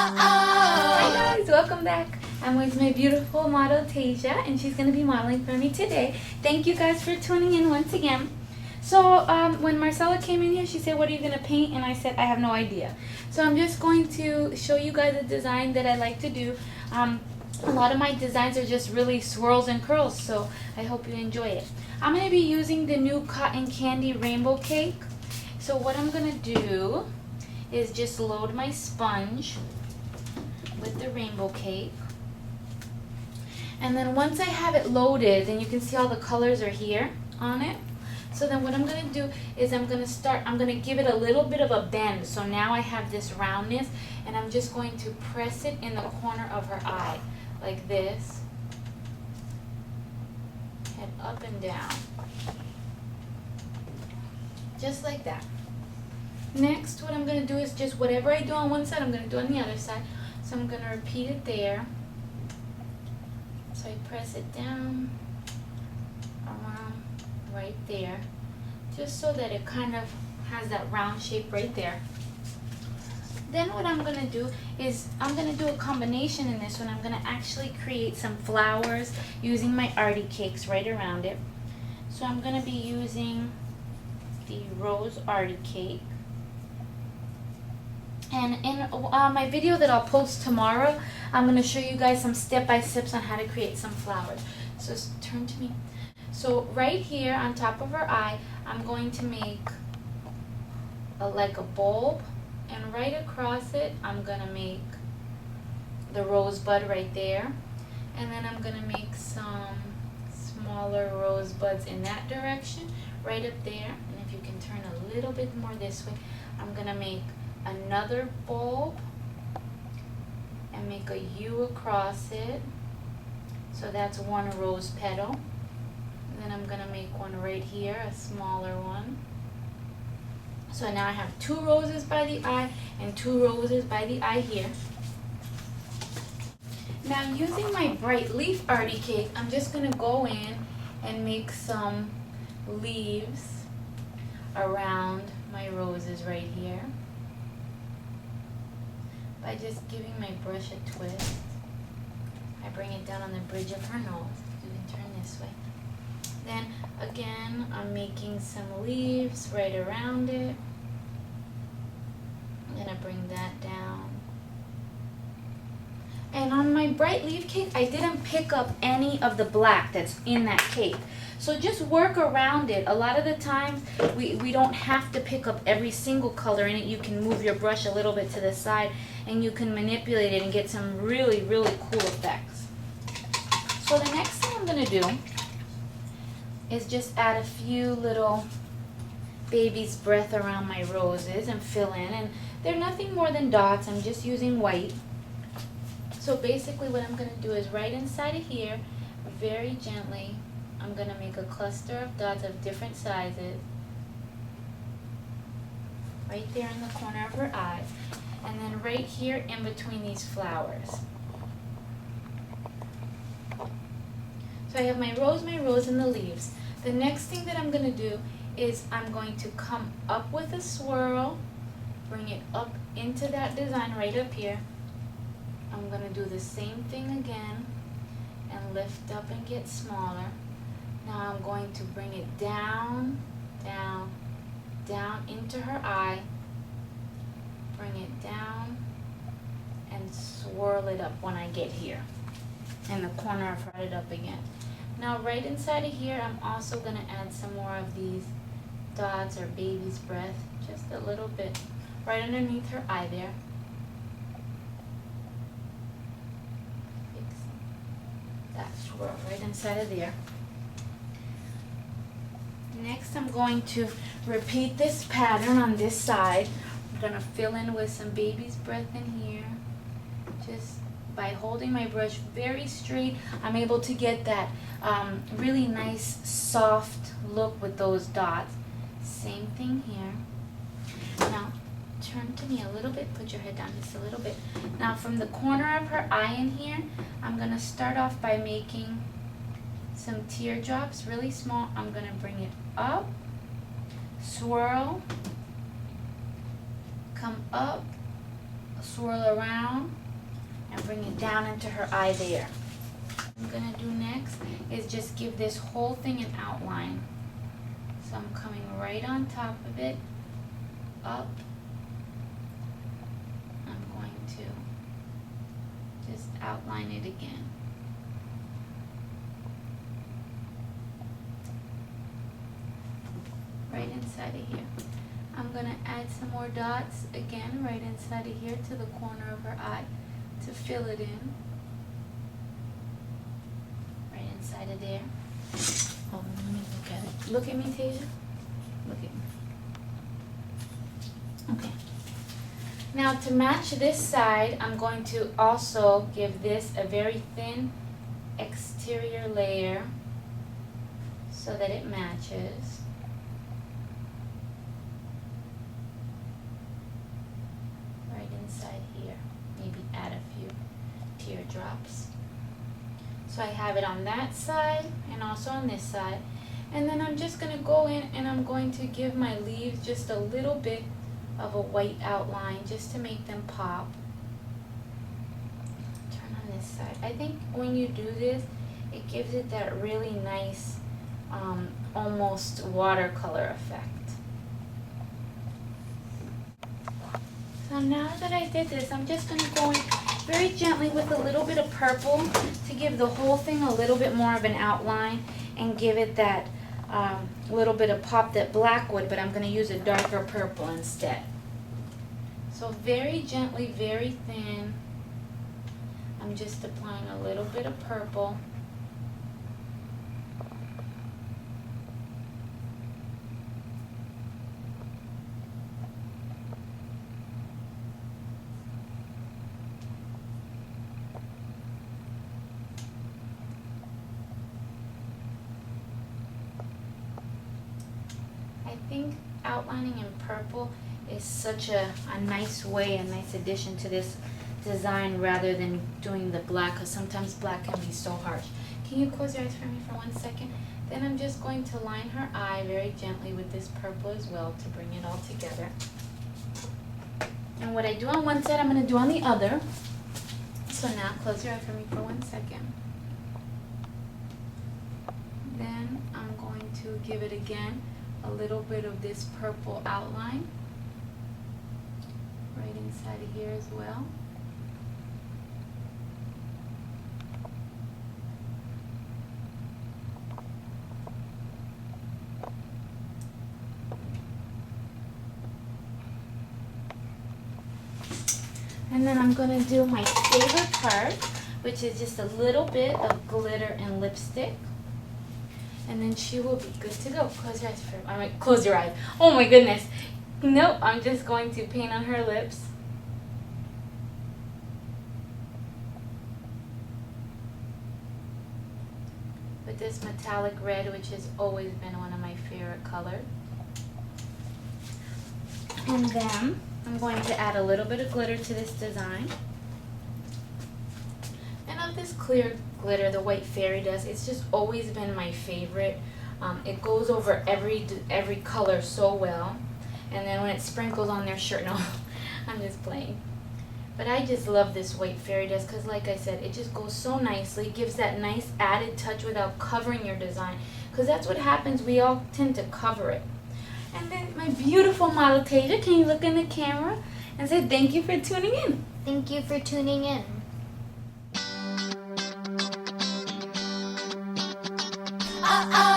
Hi guys, welcome back. I'm with my beautiful model Tasia, and she's going to be modeling for me today. Thank you guys for tuning in once again. So when Marcella came in here, she said, what are you going to paint? And I said, I have no idea. So I'm just going to show you guys a design that I like to do. A lot of my designs are just really swirls and curls, so I hope you enjoy it. I'm going to be using the new cotton candy rainbow cake. So what I'm going to do is just load my sponge with the rainbow cake. And then once I have it loaded, then you can see all the colors are here on it. So then what I'm going to do is I'm going to give it a little bit of a bend. So now I have this roundness, and I'm just going to press it in the corner of her eye, like this. Head up and down. Just like that. Next, what I'm going to do is just whatever I do on one side, I'm going to do on the other side. So I'm going to repeat it there. So I press it down, around, right there, just so that it kind of has that round shape right there. Then what I'm going to do is I'm going to do a combination in this one. I'm going to actually create some flowers using my arty cakes right around it. So I'm going to be using the rose arty cake. And in my video that I'll post tomorrow, I'm going to show you guys some step-by-steps on how to create some flowers. So turn to me. So right here on top of her eye, I'm going to make like a bulb. And right across it, I'm going to make the rosebud right there. And then I'm going to make some smaller rosebuds in that direction, right up there. And if you can turn a little bit more this way, I'm going to make another bulb and make a U across it. So that's one rose petal. And then I'm going to make one right here, a smaller one. So now I have two roses by the eye and two roses by the eye here. Now using my bright leaf arty cake, I'm just going to go in and make some leaves around my roses right here. By just giving my brush a twist. I bring it down on the bridge of her nose. You can turn this way. Then again, I'm making some leaves right around it. I'm going to bring that down. And on my bright leaf cake, I didn't pick up any of the black that's in that cake. So just work around it. A lot of the times, we don't have to pick up every single color in it. You can move your brush a little bit to the side, and you can manipulate it and get some really, really cool effects. So the next thing I'm going to do is just add a few little baby's breath around my roses and fill in. And they're nothing more than dots. I'm just using white. So basically what I'm going to do is right inside of here, very gently, I'm going to make a cluster of dots of different sizes. Right there in the corner of her eye. And then right here in between these flowers. So I have my rose, and the leaves. The next thing that I'm going to do is I'm going to come up with a swirl, bring it up into that design right up here. I'm going to do the same thing again and lift up and get smaller. Now I'm going to bring it down, down, down into her eye. Bring it down and swirl it up when I get here. In the corner, I've brought it up again. Now right inside of here, I'm also going to add some more of these dots or baby's breath, just a little bit, right underneath her eye there. Fix that swirl right inside of there. Next, I'm going to repeat this pattern on this side. I'm going to fill in with some baby's breath in here. Just by holding my brush very straight, I'm able to get that really nice soft look with those dots. Same thing here. Now turn to me a little bit, put your head down just a little bit. Now from the corner of her eye in here, I'm going to start off by making some teardrops really small. I'm going to bring it up, swirl, come up, swirl around and bring it down into her eye there. What I'm going to do next is just give this whole thing an outline. So I'm coming right on top of it, up. I'm going to just outline it again. Right inside of here. I'm going to add some more dots again right inside of here to the corner of her eye to fill it in. Right inside of there. Hold on, let me look at it. Look at me, Tasia. Look at me. Okay. Now to match this side, I'm going to also give this a very thin exterior layer so that it matches. Right inside here. Maybe add a few teardrops. So I have it on that side and also on this side. And then I'm just going to go in and I'm going to give my leaves just a little bit of a white outline just to make them pop. Turn on this side. I think when you do this, it gives it that really nice, almost watercolor effect. So now that I did this, I'm just going to go in very gently with a little bit of purple to give the whole thing a little bit more of an outline and give it that little bit of pop that black would, but I'm going to use a darker purple instead. So very gently, very thin, I'm just applying a little bit of purple. I think outlining in purple is such a nice way, a nice addition to this design rather than doing the black, because sometimes black can be so harsh. Can you close your eyes for me for 1 second? Then I'm just going to line her eye very gently with this purple as well to bring it all together. And what I do on one side, I'm going to do on the other. So now close your eye for me for 1 second. Then I'm going to give it again a little bit of this purple outline right inside of here as well. And then I'm going to do my favorite part, which is just a little bit of glitter and lipstick. And then she will be good to go. Close your eyes for I mean, close your eyes. Oh my goodness. Nope, I'm just going to paint on her lips. With this metallic red, which has always been one of my favorite colors. And then I'm going to add a little bit of glitter to this design. And of this clear glitter, the white fairy dust, it's just always been my favorite. It goes over every color so well. And then when it sprinkles on their shirt, no, I'm just playing. But I just love this white fairy dust because, like I said, it just goes so nicely. It gives that nice added touch without covering your design. Because that's what happens. We all tend to cover it. And then my beautiful model, Tasia, can you look in the camera and say thank you for tuning in? Thank you for tuning in. Uh-oh.